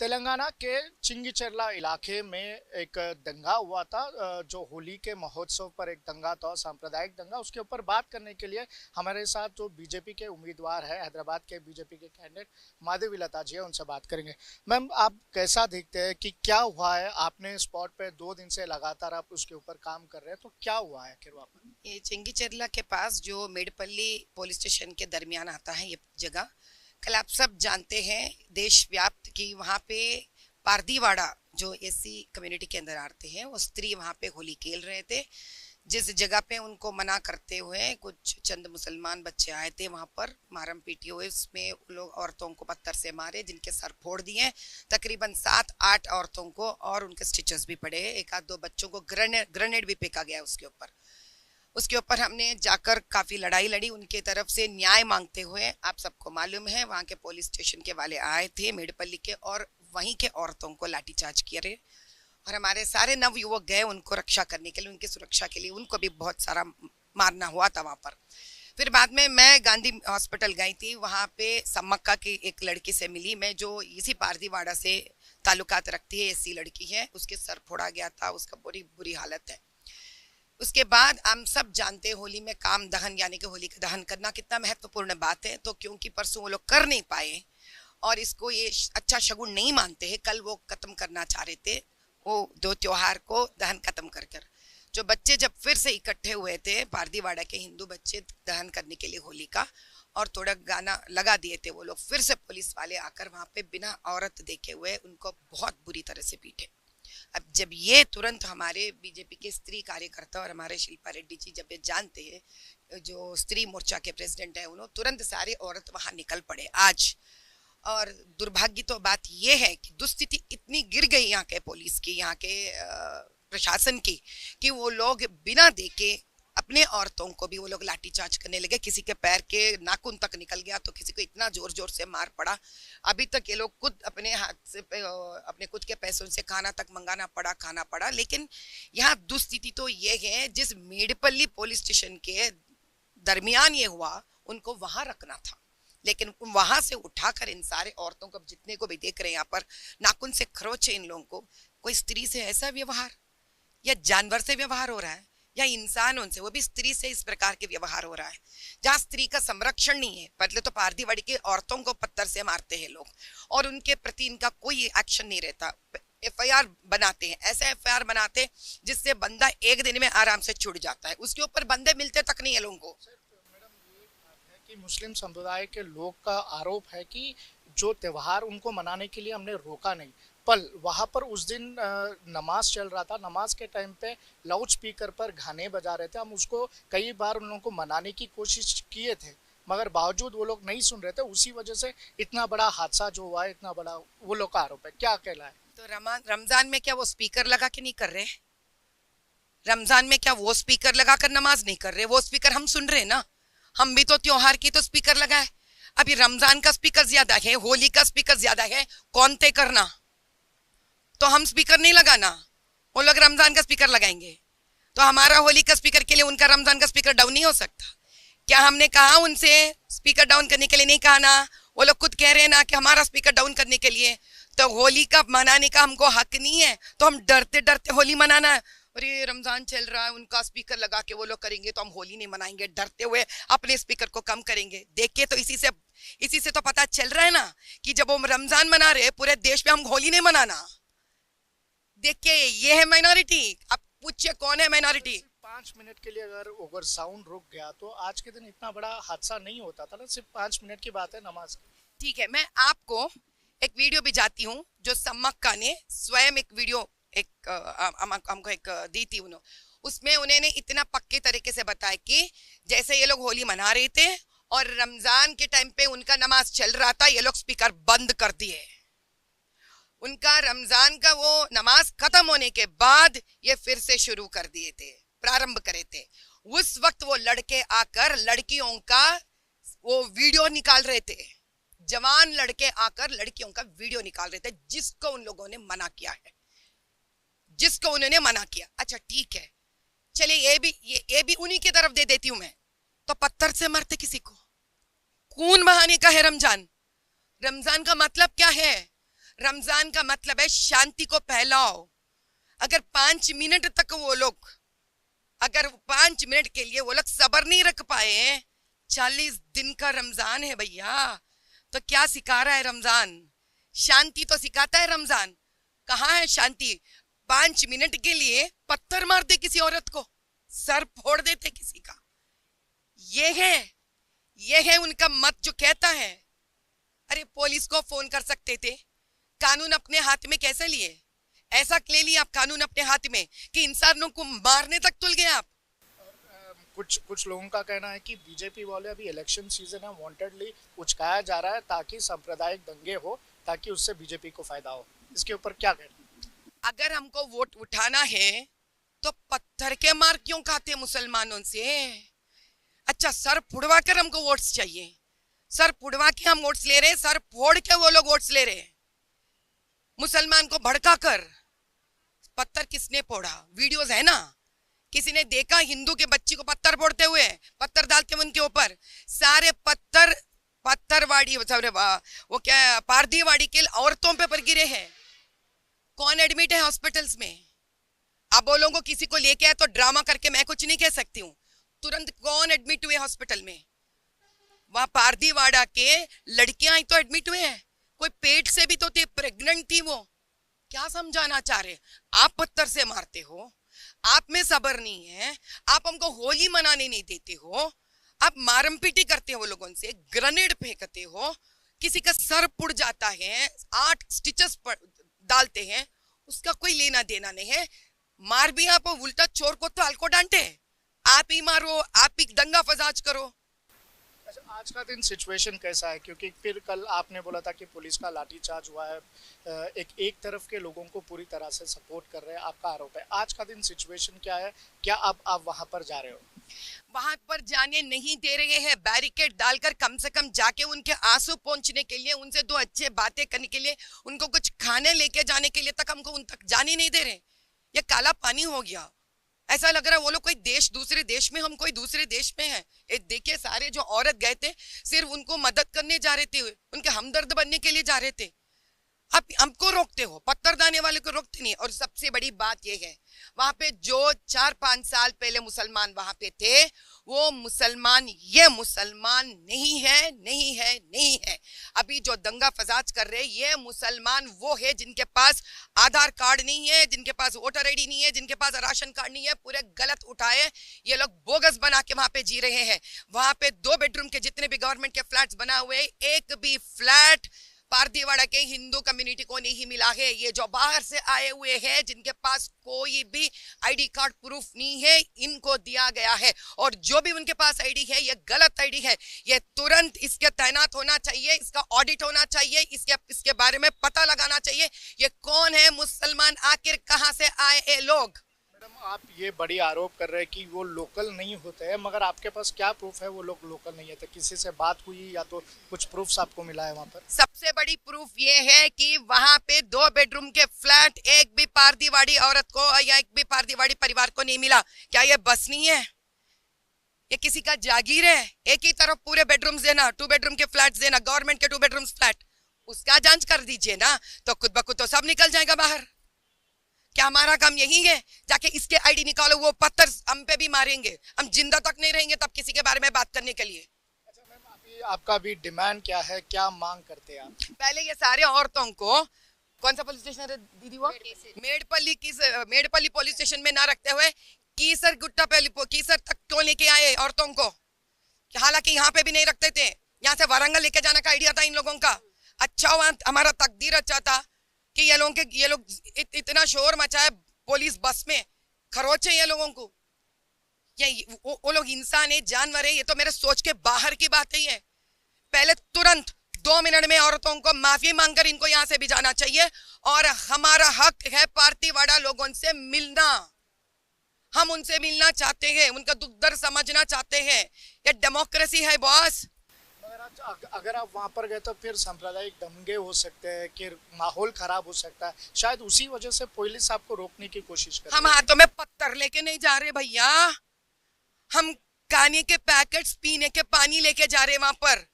तेलंगाना के चिंगिचेरला इलाके में एक दंगा हुआ था। जो होली के महोत्सव पर एक दंगा था, सांप्रदायिक दंगा। उसके ऊपर बात करने के लिए हमारे साथ जो बीजेपी के उम्मीदवार है, हैदराबाद के बीजेपी के कैंडिडेट माधवी लता जी है, उनसे बात करेंगे। मैम, आप कैसा देखते हैं कि क्या हुआ है? आपने स्पॉट पे 2 दिन से लगातार आप उसके ऊपर काम कर रहे हैं, तो क्या हुआ है आखिर वहाँ पर? ये चिंगीचेरला के पास जो मेडपल्ली पुलिस स्टेशन के दरमियान आता है ये जगह, कल आप सब जानते हैं देश व्याप्त की वहाँ पे पारदीवाड़ा जो एससी कम्युनिटी के अंदर आते हैं वो स्त्री वहाँ पे होली खेल रहे थे। जिस जगह पे उनको मना करते हुए कुछ चंद मुसलमान बच्चे आए थे, वहाँ पर मारम पीटी हुए। उसमें लोग औरतों को पत्थर से मारे, जिनके सर फोड़ दिए। तकरीबन 7-8 औरतों को और उनके स्टिचेस भी पड़े हैं। एक आध दो बच्चों को ग्रेनेड भी फेंका गया उसके ऊपर हमने जाकर काफी लड़ाई लड़ी उनके तरफ से न्याय मांगते हुए। आप सबको मालूम है वहाँ के पुलिस स्टेशन के वाले आए थे मेडपल्ली के, और वहीं के औरतों को लाठीचार्ज किए रहे। और हमारे सारे नव युवक गए उनको रक्षा करने के लिए, उनकी सुरक्षा के लिए। उनको भी बहुत सारा मारना हुआ था वहां पर। फिर बाद में मैं गांधी हॉस्पिटल गई थी, वहां पे सम्मक्का की एक लड़की से मिली मैं, जो इसी पारदीवाड़ा से ताल्लुकात रखती है। ऐसी लड़की है, उसके सर फोड़ा गया था, उसका बुरी बुरी हालत है। उसके बाद हम सब जानते हैं होली में काम दहन यानी कि होली का दहन करना कितना महत्वपूर्ण बात है। तो क्योंकि परसों वो लोग कर नहीं पाए और इसको ये अच्छा शगुन नहीं मानते हैं, कल वो खत्म करना चाह रहे थे वो दो त्योहार को दहन खत्म कर कर। जो बच्चे जब फिर से इकट्ठे हुए थे, पारदीवाड़ा के हिंदू बच्चे दहन करने के लिए होली का, और थोड़ा गाना लगा दिए थे वो लोग, फिर से पुलिस वाले आकर वहां पे बिना औरत देखे हुए उनको बहुत बुरी तरह से पीटे। अब जब ये तुरंत हमारे बीजेपी के स्त्री कार्यकर्ता और हमारे शिल्पा रेड्डी जी जब ये जानते हैं, जो स्त्री मोर्चा के प्रेसिडेंट है, उन्होंने तुरंत सारे औरत वहां निकल पड़े आज। और दुर्भाग्य तो बात यह है कि दुस्थिति इतनी गिर गई यहाँ के पुलिस की, यहाँ के प्रशासन की, कि वो लोग बिना देखे अपने औरतों को भी वो लोग लाठीचार्ज करने लगे। किसी के पैर के नाखून तक निकल गया, तो किसी को इतना जोर जोर से मार पड़ा। अभी तक ये लोग खुद अपने हाथ से अपने खुद के पैसों से खाना तक मंगाना पड़ा, खाना पड़ा। लेकिन यहाँ दुस्थिति तो ये है, जिस मेडपल्ली पुलिस स्टेशन के दरमियान ये हुआ, उनको वहां रखना था, लेकिन वहां से उठाकर इन सारे औरतों को, जितने को भी देख रहे हैं यहाँ पर, नाखून से खरोचे इन लोगों को। कोई स्त्री से ऐसा व्यवहार, या जानवर से व्यवहार हो रहा है, या इंसानों से, वो भी स्त्री से इस प्रकार के व्यवहार हो रहा है, जहाँ स्त्री का संरक्षण नहीं है। पहले तो पारदीवाड़ी की औरतों को पत्थर से मारते हैं लोग, और उनके प्रति इनका कोई एक्शन नहीं रहता। एफआईआर बनाते हैं, ऐसे एफआईआर बनाते जिससे बंदा एक दिन में आराम से छुट जाता है, उसके ऊपर बंदे मिलते तक नहीं है लोगों को। कि मुस्लिम समुदाय के लोग का आरोप है कि जो त्योहार उनको मनाने के लिए हमने रोका नहीं, पर वहां पर उस दिन नमाज चल रहा था। नमाज के टाइम पे लाउड स्पीकर पर गाने बजा रहे थे। हम उसको कई बार उन लोगों को मनाने की कोशिश किए थे, मगर बावजूद वो लोग नहीं सुन रहे थे। उसी वजह से इतना बड़ा हादसा जो हुआ है, इतना बड़ा वो लोग का आरोप है। क्या कहला है? तो रमजान में क्या वो स्पीकर लगा के नहीं कर रहे? रमजान में क्या वो स्पीकर लगा कर नमाज नहीं कर रहे? वो स्पीकर हम सुन रहे ना। हम भी तो त्योहार की तो स्पीकर लगाए। अभी रमजान का स्पीकर ज्यादा है, होली का स्पीकर ज्यादा है, कौन तय करना? तो हम स्पीकर नहीं लगाना, वो लोग रमजान का स्पीकर लगाएंगे। तो हमारा होली का स्पीकर के लिए उनका रमजान का स्पीकर डाउन नहीं हो सकता क्या? हमने कहा उनसे स्पीकर डाउन करने के लिए? नहीं कहा ना। वो लोग खुद कह रहे हैं ना कि हमारा स्पीकर डाउन करने के लिए। तो होली का मनाने का हमको हक नहीं है, तो हम डरते डरते होली मनाना है? अरे रमजान चल रहा है, उनका स्पीकर लगा के वो लोग करेंगे तो हम होली नहीं मनाएंगे, डरते हुए अपने स्पीकर को कम करेंगे। देखिए, तो इसी से तो पता चल रहा है ना कि जब वो रमजान मना रहे पूरे देश में, हम होली नहीं मनाना। देखिए, ये है माइनॉरिटी। अब पूछिए कौन है माइनॉरिटी? 5 मिनट के लिए अगर साउंड रुक गया तो आज के दिन इतना बड़ा हादसा नहीं होता था ना। सिर्फ 5 मिनट की बात है नमाज की। ठीक है, मैं आपको एक वीडियो भी जाती हूँ जो सम्मक्का ने स्वयं एक वीडियो हमको एक दी थी उन्होंने। उसमें उन्होंने इतना पक्के तरीके से बताया कि जैसे ये लोग होली मना रहे थे और रमजान के टाइम पे उनका नमाज चल रहा था, ये लोग स्पीकर बंद कर दिए। उनका रमजान का वो नमाज खत्म होने के बाद ये फिर से शुरू कर दिए थे, प्रारंभ करे थे। उस वक्त वो लड़के आकर लड़कियों का वो वीडियो निकाल रहे थे। जवान लड़के आकर लड़कियों का वीडियो निकाल रहे थे, जिसको उन लोगों ने मना किया है, जिसको उन्होंने मना किया। अच्छा ठीक है, चलिए ये भी उन्हीं की तरफ दे देती हूं मैं। तो पत्थर से मरते किसी को खून बहाने का है रमजान? रमजान का मतलब क्या है? रमजान का मतलब है शांति को फैलाओ। अगर 5 मिनट तक वो लोग, अगर 5 मिनट के लिए वो लोग सब्र नहीं रख पाए, 40 दिन का रमजान है भैया, तो क्या सिखा रहा है रमजान? शांति तो सिखाता है रमजान। कहाँ है शांति? 5 मिनट के लिए पत्थर मारते किसी औरत को, सर फोड़ देते किसी का। ये है उनका मत जो कहता है। अरे पुलिस को फोन कर सकते थे, कानून अपने हाथ में कैसे लिए? ऐसा ले लिया आप कानून अपने हाथ में कि इंसानों को मारने तक तुल गए आप। कुछ कुछ लोगों का कहना है कि बीजेपी वाले अभी इलेक्शन सीजन है, वांटेडली उचकाया जा रहा है ताकि सांप्रदायिक दंगे हो, ताकि उससे बीजेपी को फायदा हो। इसके ऊपर क्या कहना? अगर हमको वोट उठाना है तो पत्थर के मार क्यों खाते मुसलमानों से? अच्छा, सर फुड़वा कर हमको वोट्स चाहिए, सर फुड़वा के हम वोट्स ले रहे हैं, सर फोड़ के वो लोग वोट्स ले रहे हैं। मुसलमान को भड़का कर पत्थर किसने फोड़ा? वीडियोस है ना, किसी ने देखा हिंदू के बच्ची को पत्थर फोड़ते हुए, पत्थर डालते हुए उनके ऊपर? सारे पत्थर पत्थरवाड़ी, वो क्या पारदीवाड़ी के औरतों पे गिरे हैं। कौन एडमिट है हॉस्पिटल्स में? आप बोलोगे किसी को लेके आए तो ड्रामा करके मैं कुछ नहीं कह सकती हूँ। तुरंत कौन एडमिट हुए हॉस्पिटल में? वहां पारदीवाड़ा के लड़कियां ही तो एडमिट हुए हैं, कोई पेट से भी तो थी, प्रेग्नेंट थी वो। क्या समझाना चाह रहे? आप पत्थर से मारते हो, आप में सब्र नहीं है, आप हमको होली मनाने नहीं देते हो, आप मारम पीटी करते हो लोगों से, ग्रेनेड फेंकते हो, किसी का सर पुड़ जाता है, 8 स्टिचेस डालते हैं, उसका कोई लेना देना नहीं है। मार भी आप, उल्टा चोर को तो को डांटे, आप ही मारो, आप ही दंगा फसाद करो। अच्छा, आज का दिन सिचुएशन कैसा है? क्योंकि फिर कल आपने बोला था कि पुलिस का लाठीचार्ज हुआ है, एक तरफ के लोगों को पूरी तरह से सपोर्ट कर रहे हैं, आपका आरोप है। आज का दिन सिचुएशन क्या है? क्या आप वहां पर जा रहे हो? वहां पर जाने नहीं दे रहे हैं, बैरिकेड डालकर कम से कम जाके उनके आंसू पहुंचने के लिए, उनसे 2 अच्छे बातें करने के लिए, उनको कुछ खाने लेके जाने के लिए तक हमको उन तक जाने नहीं दे रहे। ये काला पानी हो गया। ऐसा लग रहा है वो लोग कोई देश, दूसरे देश में, हम कोई दूसरे देश में हैं। देखिए, सारे जो औरत गए थे सिर्फ उनको मदद करने जा रहे थे, उनके हमदर्द बनने के लिए जा रहे थे। आप हमको रोकते हो, पत्थर दाने वाले को रोकते नहीं। और सबसे बड़ी बात यह है, वहां पे जो 4-5 साल पहले मुसलमान वहां पे थे, वो मुसलमान ये मुसलमान नहीं है, नहीं है, नहीं है। अभी जो दंगा फसाद कर रहे, ये मुसलमान वो है जिनके पास आधार कार्ड नहीं है, जिनके पास वोटर आईडी नहीं है, जिनके पास राशन कार्ड नहीं है, पूरे गलत उठाए ये लोग बोगस बना के वहां पे जी रहे हैं। वहां पे 2 बेडरूम के जितने भी गवर्नमेंट के फ्लैट्स बना हुए, एक भी फ्लैट पारदीवाड़ा के हिंदू कम्युनिटी को नहीं मिला है। ये जो बाहर से आए हुए हैं, जिनके पास कोई भी आईडी कार्ड प्रूफ नहीं है, इनको दिया गया है। और जो भी उनके पास आईडी है, ये गलत आईडी है। ये तुरंत इसके तैनात होना चाहिए, इसका ऑडिट होना चाहिए, इसके बारे में पता लगाना चाहिए, ये कौन है मुसलमान, आखिर कहां से आए ये लोग। मैडम, आप ये बड़ी आरोप कर रहे हैं कि वो लोकल नहीं होते हैं, मगर आपके पास क्या प्रूफ है वो लोग लोकल नहीं है? तो किसी से बात हुई या तो कुछ प्रूफ्स आपको मिला है वहाँ पर? सबसे बड़ी प्रूफ ये है कि वहां पे 2 बेडरूम के फ्लैट एक भी पारदीवाड़ी औरत को या एक भी पारदीवाड़ी परिवार को नहीं मिला। क्या ये बस नहीं है? ये किसी का जागीर है? एक ही तरफ पूरे बेडरूम्स देना, 2 बेडरूम के फ्लैट देना, गवर्नमेंट के 2 बेडरूम फ्लैट, उसका जांच कर दीजिए ना, तो खुद ब खुद तो सब निकल जाएगा बाहर। क्या हमारा काम यही है जाके इसके आईडी निकालो, वो पत्थर हम पे भी मारेंगे, हम जिंदा तक नहीं रहेंगे तब किसी के बारे में बात करने के लिए। अच्छा मैम, अभी आपका भी डिमांड क्या है, क्या मांग करते हैं आप? पहले ये सारे औरतों को, कौन सा पुलिस स्टेशन है दीदी वो? मेडपल्ली पुलिस स्टेशन में ना रखते हुए कीसर गुट्टा कीसर तक क्यों लेके आए औरतों को? हालांकि यहाँ पे भी नहीं रखते थे, यहाँ से वारंगल लेके जाने का आइडिया था इन लोगों का। अच्छा हुआ, हमारा तकदीर अच्छा था कि ये लोग इतना शोर मचाए पुलिस बस में, खरोचे ये लोगों को। ये वो लोग इंसान है, जानवर है? ये तो मेरे सोच के बाहर की बात है। ये पहले तुरंत 2 मिनट में औरतों को माफी मांगकर इनको यहाँ से भी जाना चाहिए। और हमारा हक है पारदीवाड़ा लोगों से मिलना, हम उनसे मिलना चाहते हैं, उनका दुख दर्द समझना चाहते हैं। ये डेमोक्रेसी है बॉस। अगर आप वहां पर गए तो फिर सांप्रदायिक दंगे हो सकते हैं, कि माहौल खराब हो सकता है, शायद उसी वजह से पुलिस आपको रोकने की कोशिश कर रही है। हम हाथों में पत्थर लेके नहीं जा रहे भैया, हम खाने के पैकेट्स, पीने के पानी लेके जा रहे वहां पर।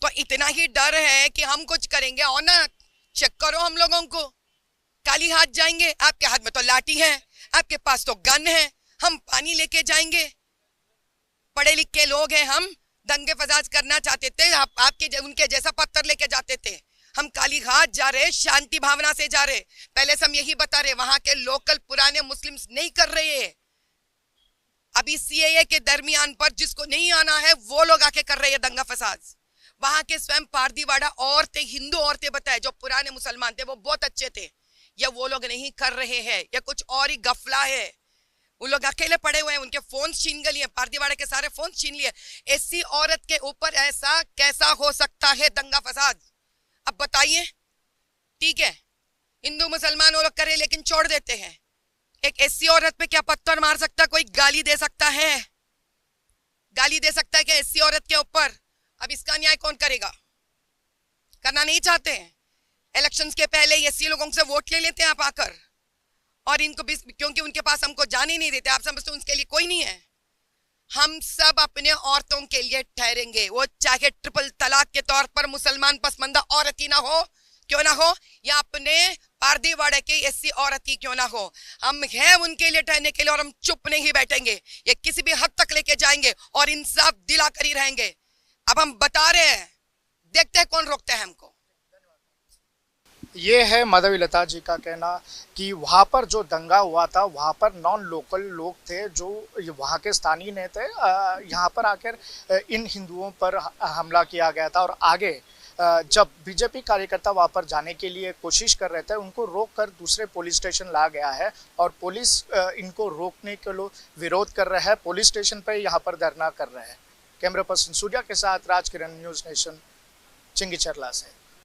तो इतना ही डर है कि हम कुछ करेंगे और ना चेक करो हम लोगों को, काली हाथ जाएंगे? आपके हाथ में तो लाठी है, आपके पास तो गन है, हम पानी लेके जाएंगे? पढ़े लिखे लोग हैं हम, दंगे फसाद करना चाहते थे, आपके उनके जैसा पत्थर लेके जाते थे। हम काली घाट जा रहे, शांति भावना से जा रहे। पहले से हम यही बता रहे, वहां के लोकल पुराने मुस्लिम्स नहीं कर रहे हैं। अभी सीएए के दरमियान पर जिसको नहीं आना है वो लोग आके कर रहे हैं दंगा फसाद। वहां के स्वयं पारदीवाड़ा औरतें, हिंदू औरतें बताए, जो पुराने मुसलमान थे वो बहुत अच्छे थे, या वो लोग नहीं कर रहे हैं, या कुछ और ही गफला है। वो लोग अकेले पड़े हुए हैं, उनके फोन छीन लिए, पारदीवाड़े के सारे फोन छीन लिए। ऐसी औरत के ऊपर ऐसा कैसा हो सकता है दंगा फसाद? अब बताइए। ठीक है, हिंदू मुसलमान वो लोग करे लेकिन छोड़ देते हैं। एक ऐसी औरत पे क्या पत्थर मार सकता, कोई गाली दे सकता है? गाली दे सकता है क्या ऐसी औरत के ऊपर? अब इसका न्याय कौन करेगा? करना नहीं चाहते हैं। इलेक्शंस के पहले ऐसी लोगों से वोट ले लेते हैं आप आकर, और इनको क्योंकि उनके पास हमको जाने नहीं देते, आप समझते उनके लिए कोई नहीं है। हम सब अपने औरतों के लिए ठहरेंगे, वो चाहे ट्रिपल तलाक के तौर पर मुसलमान पसंदीदा औरत ही ना हो, क्यों ना हो, या अपने पारदीवाड़े की ऐसी औरत ही क्यों ना हो, हम हैं उनके लिए ठहरने के लिए, और हम चुप नहीं बैठेंगे। ये किसी भी हद तक लेके जाएंगे और इंसाफ दिला कर ही रहेंगे। अब हम बता रहे हैं, देखते हैं कौन रोकता है हमको। ये है माधवी लता जी का कहना कि वहाँ पर जो दंगा हुआ था वहाँ पर नॉन लोकल लोग थे, जो वहाँ के स्थानीय नेता यहाँ पर आकर इन हिंदुओं पर हमला किया गया था, और आगे जब बीजेपी कार्यकर्ता वहाँ पर जाने के लिए कोशिश कर रहे थे उनको रोककर दूसरे पुलिस स्टेशन ला गया है, और पुलिस इनको रोकने के लिए विरोध कर रहा है, पुलिस स्टेशन पर यहाँ पर धरना कर रहे हैं। कैमरा पर्सन सूर्या के साथ राजकिरण, न्यूज़ नेशन, चिंगी चरला से।